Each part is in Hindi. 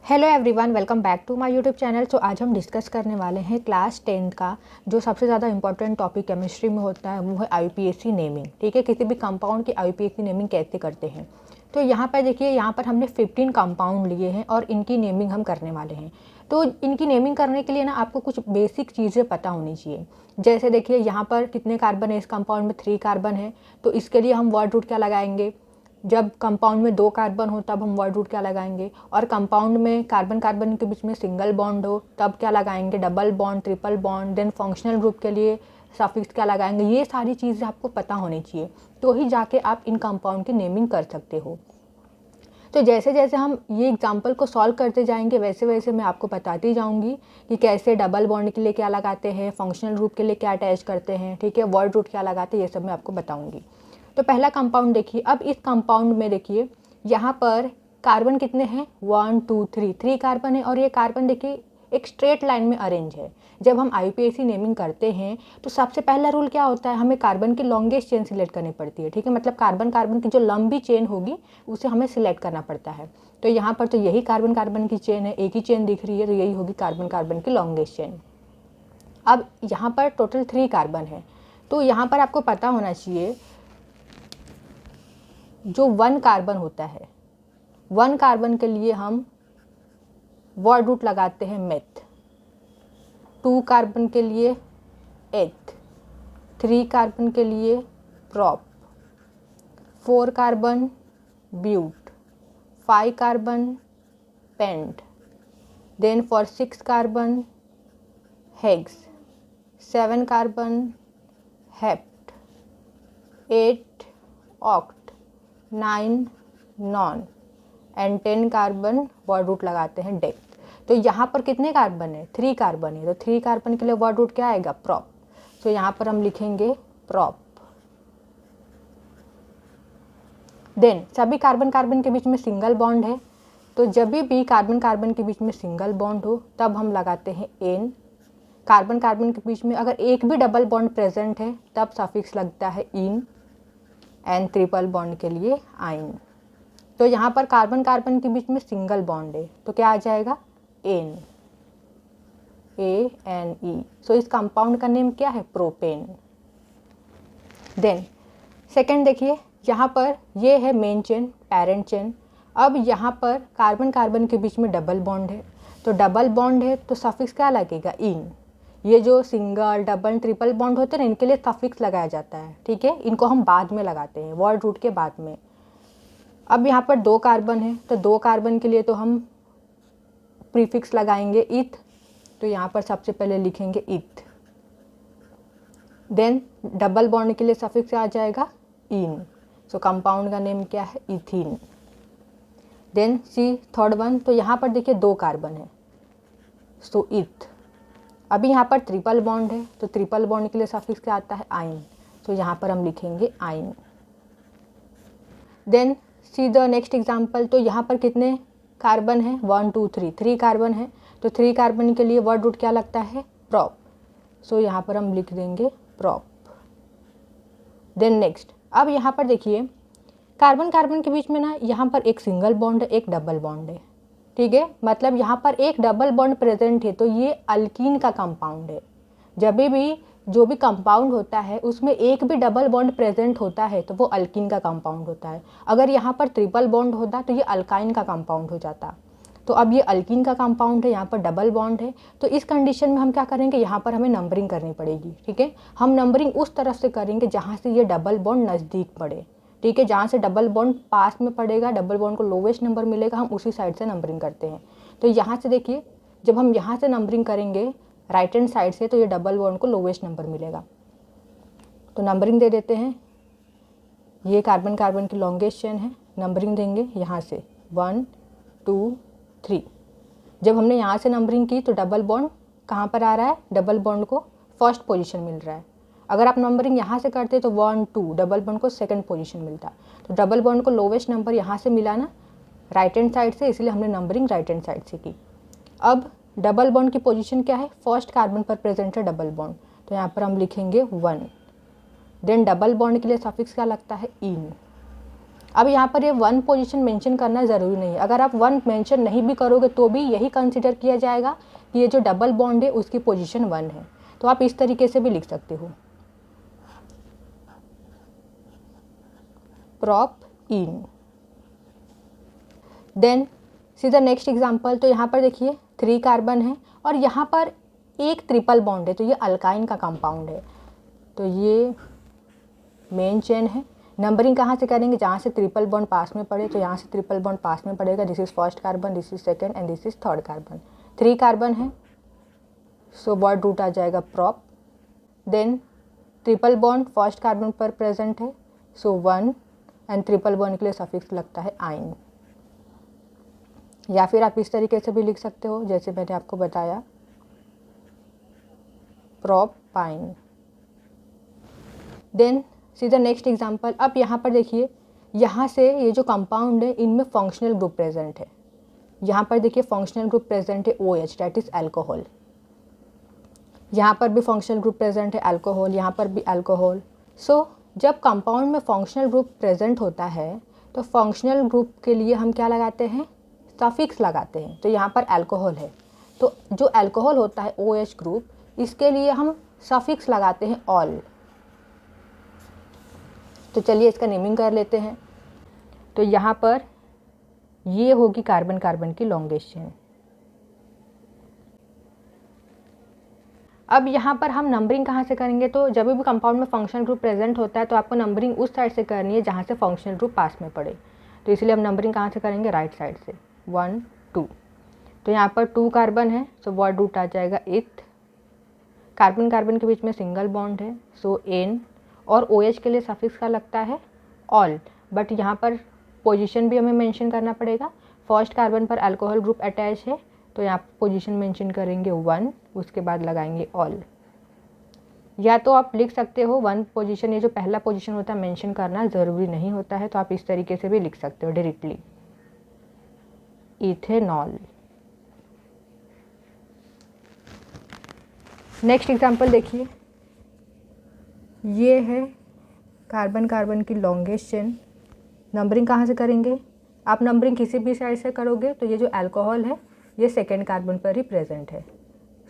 Hello everyone, welcome back to my YouTube channel. तो आज हम डिस्कस करने वाले हैं क्लास 10th का जो सबसे ज़्यादा इंपॉर्टेंट टॉपिक केमिस्ट्री में होता है, वो है आईयूपीएसी नेमिंग। ठीक है, किसी भी कंपाउंड की आईयूपीएसी नेमिंग कैसे करते हैं। तो यहाँ पर देखिए, यहाँ पर हमने 15 कंपाउंड लिए हैं और इनकी नेमिंग हम करने वाले हैं। तो इनकी नेमिंग करने के लिए ना आपको कुछ बेसिक चीज़ें पता होनी चाहिए। जैसे देखिए, यहाँ पर कितने कार्बन है, इस कंपाउंड में 3 कार्बन है, तो इसके लिए हम वर्ड रूट क्या लगाएंगे। जब कंपाउंड में 2 कार्बन हो तब हम वर्ड रूट क्या लगाएंगे, और कंपाउंड में कार्बन कार्बन के बीच में सिंगल बॉन्ड हो तब क्या लगाएंगे, double bond, triple bond. Then functional group के लिए सफिक्स क्या लगाएंगे। ये सारी चीज़ें आपको पता होनी चाहिए, तो ही जाके आप इन कंपाउंड की नेमिंग कर सकते हो। तो जैसे जैसे हम ये एग्जाम्पल को सॉल्व करते जाएंगे वैसे वैसे मैं आपको बताती जाऊंगी कि कैसे डबल बॉन्ड के लिए क्या लगाते हैं, फंक्शनल ग्रुप के लिए क्या अटैच करते हैं, ठीक है, वर्ड रूट क्या लगाते हैं, ये सब मैं आपको बताऊंगी। तो पहला कंपाउंड देखिए। अब इस कंपाउंड में देखिए, यहाँ पर कार्बन कितने हैं, 1 2 3 कार्बन है, और ये कार्बन देखिए एक स्ट्रेट लाइन में अरेंज है। जब हम आईयूपीएसी नेमिंग करते हैं तो सबसे पहला रूल क्या होता है, हमें कार्बन की लॉन्गेस्ट चेन सिलेक्ट करनी पड़ती है। ठीक है, मतलब कार्बन कार्बन की जो लंबी चेन होगी उसे हमें सिलेक्ट करना पड़ता है। तो यहाँ पर तो यही कार्बन कार्बन की चेन है, एक ही चेन दिख रही है, तो यही होगी कार्बन कार्बन की लॉन्गेस्ट चेन। अब यहाँ पर टोटल 3 कार्बन है, तो यहाँ पर आपको पता होना चाहिए जो 1 कार्बन होता है, 1 कार्बन के लिए हम वर्ड रूट लगाते हैं मेथ, 2 कार्बन के लिए एथ, 3 कार्बन के लिए prop, 4 carbon but, 5 carbon pent, then for 6 carbon hex, 7 carbon hept, 8 oct, 9 non and 10 carbon word root लगाते हैं डेप्थ। तो यहाँ पर कितने कार्बन है, 3 कार्बन है, तो 3 कार्बन के लिए वर्ड रूट क्या आएगा, प्रॉप। तो यहाँ पर हम लिखेंगे प्रॉप। देन सभी कार्बन कार्बन के बीच में सिंगल बॉन्ड है, तो जब भी कार्बन कार्बन के बीच में सिंगल बॉन्ड हो तब हम लगाते हैं एन। कार्बन कार्बन के बीच में अगर एक भी डबल बॉन्ड प्रेजेंट है तब सफिक्स लगता है इन, एंड ट्रिपल बॉन्ड के लिए आइन। तो यहाँ पर कार्बन कार्बन के बीच में सिंगल बॉन्ड है, तो क्या आ जाएगा, एन, ANE। सो इस कंपाउंड का नेम क्या है, प्रोपेन। देन सेकेंड देखिए, यहाँ पर ये है मेन चेन, पेरेंट चेन। अब यहाँ पर कार्बन कार्बन के बीच में डबल बॉन्ड है, तो डबल बॉन्ड है तो सफिक्स क्या लगेगा, इन। ये जो सिंगल डबल ट्रिपल बॉन्ड होते हैं ना, इनके लिए सफिक्स लगाया जाता है। ठीक है, इनको हम बाद में लगाते हैं, वर्ड रूट के बाद में। अब यहाँ पर 2 कार्बन है, तो 2 कार्बन के लिए तो हम प्रीफिक्स लगाएंगे इथ, तो यहाँ पर सबसे पहले लिखेंगे इथ। देन डबल बॉन्ड के लिए सफिक्स आ जाएगा इन, सो कंपाउंड का नेम क्या है, इथीन। देन सी थर्ड वन, तो यहाँ पर देखिए 2 कार्बन है, सो इथ। अभी यहाँ पर ट्रिपल बॉन्ड है, तो ट्रिपल बॉन्ड के लिए सफिक्स क्या आता है, आइन, तो यहाँ पर हम लिखेंगे yne. Then see the next example, तो यहाँ पर कितने कार्बन है, 1 2 3 कार्बन है, तो 3 कार्बन के लिए वर्ड रूट क्या लगता है, प्रॉप। सो यहाँ पर हम लिख देंगे प्रॉप। देन नेक्स्ट, अब यहाँ पर देखिए कार्बन कार्बन के बीच में ना यहाँ पर एक सिंगल बॉन्ड है, एक डबल बॉन्ड है। ठीक है, मतलब यहाँ पर एक डबल बॉन्ड प्रेजेंट है, तो ये अल्कीन का कंपाउंड है। जब भी जो भी कंपाउंड होता है उसमें एक भी डबल बॉन्ड प्रेजेंट होता है तो वो अल्कीन का कंपाउंड होता है। अगर यहाँ पर ट्रिपल बॉन्ड होता तो ये अल्काइन का कंपाउंड हो जाता। तो अब ये अल्कीन का कंपाउंड है, यहाँ पर डबल बॉन्ड है, तो इस कंडीशन में हम क्या करेंगे, यहाँ पर हमें नंबरिंग करनी पड़ेगी। ठीक है, हम नंबरिंग उस तरफ से करेंगे जहाँ से ये डबल बॉन्ड नज़दीक पड़े। ठीक है, जहाँ से डबल बॉन्ड पास में पड़ेगा, डबल बॉन्ड को लोवेस्ट नंबर मिलेगा, हम उसी साइड से नंबरिंग करते हैं। तो यहाँ से देखिए, जब हम यहाँ से नंबरिंग करेंगे राइट हैंड साइड से, तो ये डबल बॉन्ड को लोवेस्ट नंबर मिलेगा। तो नंबरिंग दे देते हैं, ये कार्बन कार्बन की लॉन्गेस्ट चेन है, नंबरिंग देंगे यहाँ से 1 2 3। जब हमने यहाँ से नंबरिंग की तो डबल बॉन्ड कहाँ पर आ रहा है, डबल बॉन्ड को फर्स्ट पोजीशन मिल रहा है। अगर आप नंबरिंग यहाँ से करते तो 1 2 डबल बॉन्ड को सेकंड पोजीशन मिलता। तो डबल बॉन्ड को लोवेस्ट नंबर यहाँ से मिला ना राइट हैंड साइड से, इसलिए हमने नंबरिंग राइट हैंड साइड से की। अब डबल बॉन्ड की पोजीशन क्या है, फर्स्ट कार्बन पर प्रेजेंट है डबल बॉन्ड, तो यहाँ पर हम लिखेंगे 1। देन डबल बॉन्ड के लिए सफिक्स क्या लगता है, इन। अब यहाँ पर ये 1 पोजीशन मेंशन करना ज़रूरी नहीं है, अगर आप 1 मेंशन नहीं भी करोगे तो भी यही कंसिडर किया जाएगा कि ये जो डबल बॉन्ड है उसकी पोजीशन 1 है। तो आप इस तरीके से भी लिख सकते हो, prop in। Then see the next example. तो यहाँ पर देखिए 3 कार्बन है और यहाँ पर एक ट्रिपल बॉन्ड है, तो ये अल्काइन का कंपाउंड है। तो ये मेन चेन है। नंबरिंग कहाँ से करेंगे, जहाँ से ट्रिपल बॉन्ड पास में पड़े, तो यहाँ से ट्रिपल बॉन्ड पास में पड़ेगा। This is first carbon, this is second and this is third carbon. 3 carbon है, सो वर्ड रूट आ जाएगा prop. Then triple bond first carbon पर प्रेजेंट है, सो 1 एंड ट्रिपल बॉन्ड के लिए सफिक्स लगता है आइन। या फिर आप इस तरीके से भी लिख सकते हो जैसे मैंने आपको बताया, propyne. Then see the next example. अब यहाँ पर देखिए, यहाँ से ये जो कंपाउंड है इनमें फंक्शनल ग्रुप प्रेजेंट है। यहाँ पर देखिए फंक्शनल ग्रुप प्रेजेंट है OH, डैट इज अल्कोहल। यहाँ पर भी फंक्शनल ग्रुप प्रेजेंट है अल्कोहल, यहाँ पर भी अल्कोहल। सो जब कंपाउंड में फंक्शनल ग्रुप प्रेजेंट होता है तो फंक्शनल ग्रुप के लिए हम क्या लगाते हैं, सफिक्स लगाते हैं। तो यहाँ पर अल्कोहल है, तो जो अल्कोहल होता है OH ग्रुप, इसके लिए हम सफिक्स लगाते हैं ऑल। तो चलिए इसका नेमिंग कर लेते हैं। तो यहाँ पर ये होगी कार्बन कार्बन की लॉन्गेस्ट चेन। अब यहाँ पर हम नंबरिंग कहाँ से करेंगे, तो जब भी कंपाउंड में फंक्शनल ग्रुप प्रेजेंट होता है तो आपको नंबरिंग उस साइड से करनी है जहाँ से फंक्शनल ग्रुप पास में पड़े। तो इसलिए हम नंबरिंग कहाँ से करेंगे, राइट साइड से, 1 2। तो यहाँ पर 2 कार्बन है, सो वर्ड रूट आ जाएगा इथ। कार्बन कार्बन के बीच में सिंगल बॉन्ड है, सो एन। और OH के लिए सफिक्स का लगता है ऑल, बट यहाँ पर पोजीशन भी हमें मेंशन करना पड़ेगा। फर्स्ट कार्बन पर अल्कोहल ग्रुप अटैच है, तो यहाँ पर पोजीशन मेंशन करेंगे 1, उसके बाद लगाएंगे ऑल। या तो आप लिख सकते हो 1 पोजीशन, ये जो पहला पोजीशन होता है मेंशन करना ज़रूरी नहीं होता है, तो आप इस तरीके से भी लिख सकते हो डायरेक्टली, इथेनॉल। नेक्स्ट एग्जांपल देखिए, ये है कार्बन कार्बन की लॉन्गेस्ट चेन। नंबरिंग कहाँ से करेंगे, आप नंबरिंग किसी भी साइड से करोगे तो ये जो अल्कोहल है ये सेकेंड कार्बन पर ही प्रेजेंट है।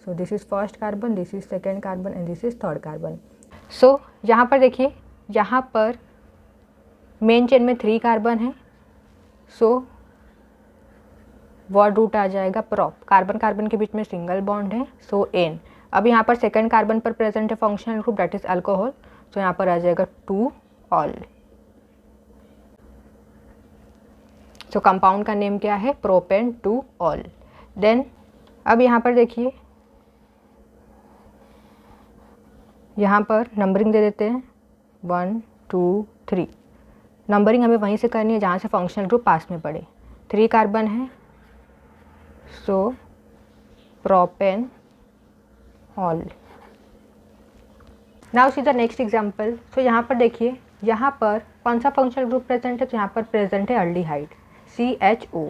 So this is first carbon, this is second carbon and this is third carbon. So यहाँ पर देखिए, यहाँ पर मेन चेन में 3 कार्बन है, सो वर्ड रूट आ जाएगा प्रॉप। कार्बन कार्बन के बीच में सिंगल बॉन्ड है, सो एन। अब यहाँ पर सेकेंड कार्बन पर प्रेजेंट है functional group, that is alcohol, तो यहाँ पर आ जाएगा 2 ऑल। तो कंपाउंड का नेम क्या है, प्रोपेन 2 ऑल। देन अब यहाँ पर देखिए, यहाँ पर नंबरिंग दे देते हैं 1 2 3। नंबरिंग हमें वहीं से करनी है जहाँ से फंक्शनल ग्रुप पास में पड़े। 3 कार्बन है, so propane all. Now see the next example. तो यहाँ पर देखिए, यहाँ पर कौन सा फंक्शनल ग्रुप प्रेजेंट है, तो यहाँ पर प्रेजेंट है अल्डिहाइड CHO।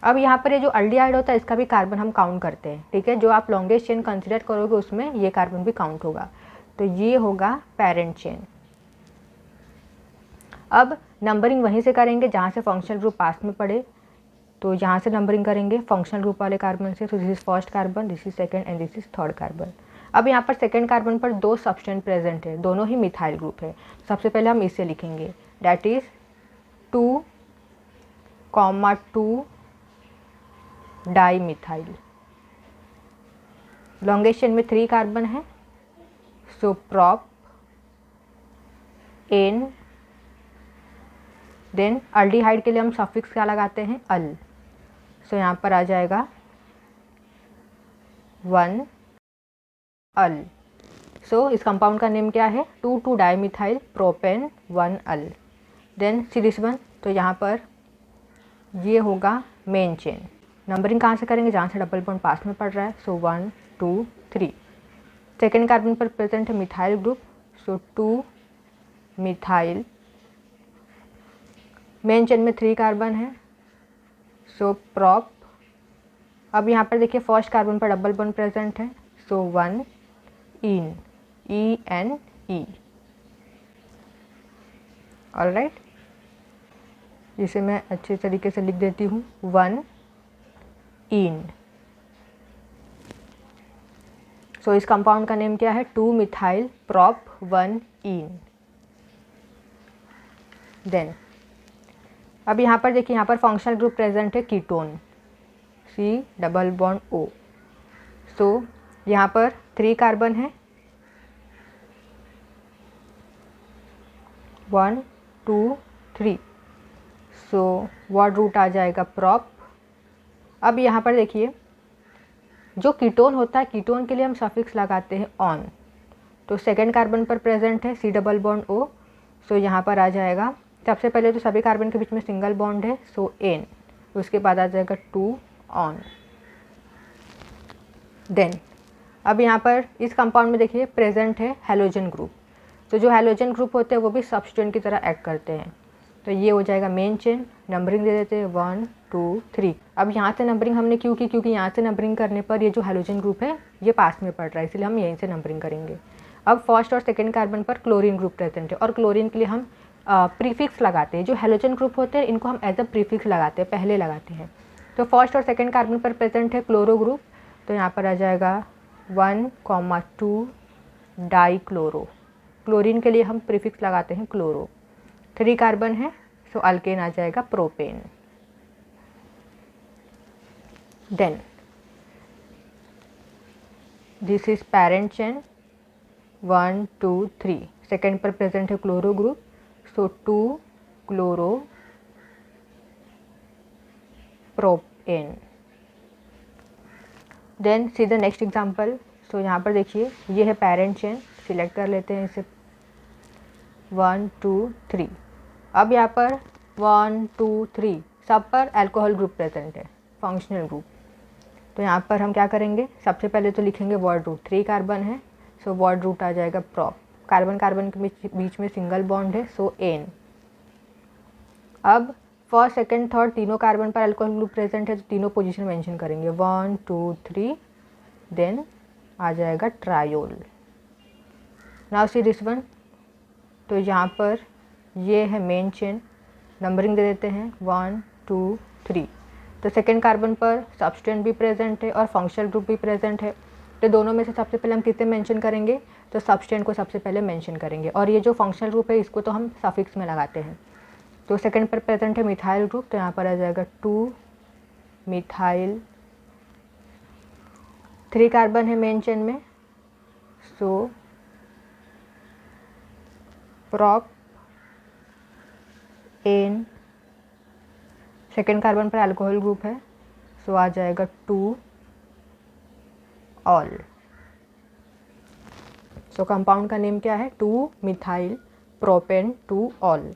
अब यहाँ पर ये जो अल्डिहाइड होता है इसका भी कार्बन हम काउंट करते हैं, ठीक है। जो आप लॉन्गेस्ट चेन कंसिडर करोगे उसमें ये कार्बन भी काउंट होगा, तो ये होगा पेरेंट चेन। अब नंबरिंग वहीं से करेंगे जहाँ से फंक्शनल ग्रुप पास में पड़े, तो यहाँ से नंबरिंग करेंगे फंक्शनल ग्रुप वाले कार्बन से। तो this is first carbon, this is second and this is third carbon. अब यहाँ पर सेकेंड कार्बन पर 2 सब्सटेंस प्रेजेंट है, दोनों ही मिथाइल ग्रुप है। सबसे पहले हम इसे लिखेंगे, that is 2,2 di methyl. Longest chain में 3 कार्बन है, सो प्रॉप एन। देन अल्डिहाइड के लिए हम सफिक्स क्या लगाते हैं, अल। सो यहाँ पर आ जाएगा 1 अल। सो इस कंपाउंड का नेम क्या है, 2,2 dimethyl propane 1 al. Then see this one. तो यहाँ पर ये होगा मेन चेन। नंबरिंग कहाँ से करेंगे, जहाँ से डबल बॉन्ड पास में पड़ रहा है, सो 1 2 3। सेकेंड कार्बन पर प्रेजेंट है methyl group, so 2 methyl. Main chain में 3 कार्बन है, सो प्रॉप। अब यहाँ पर देखिए फर्स्ट कार्बन पर डबल बॉन्ड प्रेजेंट है, सो 1 इन, ENE। ऑलराइट। जिसे मैं अच्छे तरीके से लिख देती हूँ 1 इन। सो इस कंपाउंड का नेम क्या है 2 मिथाइल प्रोप 1 इन। देन अब यहाँ पर देखिए, यहाँ पर फंक्शनल ग्रुप प्रेजेंट है ketone C double bond O। सो यहाँ पर 3 कार्बन है, 1 2 3। सो वर्ड रूट आ जाएगा प्रॉप। अब यहाँ पर देखिए, जो कीटोन होता है, कीटोन के लिए हम सफिक्स लगाते हैं ऑन। तो सेकेंड कार्बन पर प्रेजेंट है C डबल बॉन्ड O। सो यहाँ पर आ जाएगा, सबसे पहले तो सभी कार्बन के बीच में सिंगल बॉन्ड है, सो N। उसके बाद आ जाएगा 2 ऑन। देन अब यहाँ पर इस कंपाउंड में देखिए प्रेजेंट है हैलोजन ग्रुप। तो जो हैलोजन ग्रुप होते हैं वो भी सबस्टेंट की तरह एक्ट करते हैं। तो ये हो जाएगा मेन चेन। नंबरिंग दे देते हैं 1 2 3। अब यहाँ से नंबरिंग हमने क्यों की, क्योंकि यहाँ से नंबरिंग करने पर ये जो हैलोजन ग्रुप है ये पास में पड़ रहा है, इसलिए हम यहीं से नंबरिंग करेंगे। अब फर्स्ट और सेकेंड कार्बन पर क्लोरीन ग्रुप प्रेजेंट है, और क्लोरीन के लिए हम प्रीफिक्स लगाते हैं। जो हैलोजन ग्रुप होते हैं इनको हम एज अ प्रीफिक्स लगाते हैं, पहले लगाते हैं। तो फर्स्ट और सेकेंड कार्बन पर प्रेजेंट है क्लोरो ग्रुप। तो यहाँ पर आ जाएगा 1,2 डाई क्लोरो। क्लोरीन के लिए हम प्रीफिक्स लगाते हैं क्लोरो। 3 कार्बन है, सो अल्केन आ जाएगा propane. Then this is parent chain 1 2 3। Second पर प्रेजेंट है chloro group, so 2 chloro propane. Then see the next example. So यहाँ पर देखिए, ये है पेरेंट चेन, सिलेक्ट कर लेते हैं इसे 1 2 3। अब यहाँ पर 1 2 3 सब पर अल्कोहल ग्रुप प्रेजेंट है, फंक्शनल ग्रुप। तो यहाँ पर हम क्या करेंगे, सबसे पहले तो लिखेंगे वर्ड रूट। 3 कार्बन है, सो वर्ड रूट आ जाएगा प्रॉप। कार्बन कार्बन के बीच में सिंगल बॉन्ड है, सो एन। अब फर्स्ट सेकेंड थर्ड तीनों कार्बन पर अल्कोहल ग्रुप प्रेजेंट है, तो तीनों पोजीशन मेंशन करेंगे 1 2 3। देन आ जाएगा triol. Now see this one. तो यहाँ पर ये है मेन चेन, नंबरिंग दे देते हैं 1 2 3। तो सेकेंड कार्बन पर सबस्टेंट भी प्रेजेंट है और फंक्शनल ग्रुप भी प्रेजेंट है। तो दोनों में से सबसे पहले हम किसे मेंशन करेंगे, तो सबस्टेंट को सबसे पहले मेंशन करेंगे, और ये जो फंक्शनल ग्रुप है इसको तो हम सफिक्स में लगाते हैं। तो सेकेंड पर प्रेजेंट है मिथाइल ग्रुप, तो यहाँ पर आ जाएगा 2 मिथाइल। 3 कार्बन है मेन चेन में, सो प्रॉप एन। सेकेंड कार्बन पर अल्कोहल ग्रुप है, सो आ जाएगा 2 ऑल। सो कंपाउंड का नेम क्या है 2 मिथाइल प्रोपेन 2 ऑल।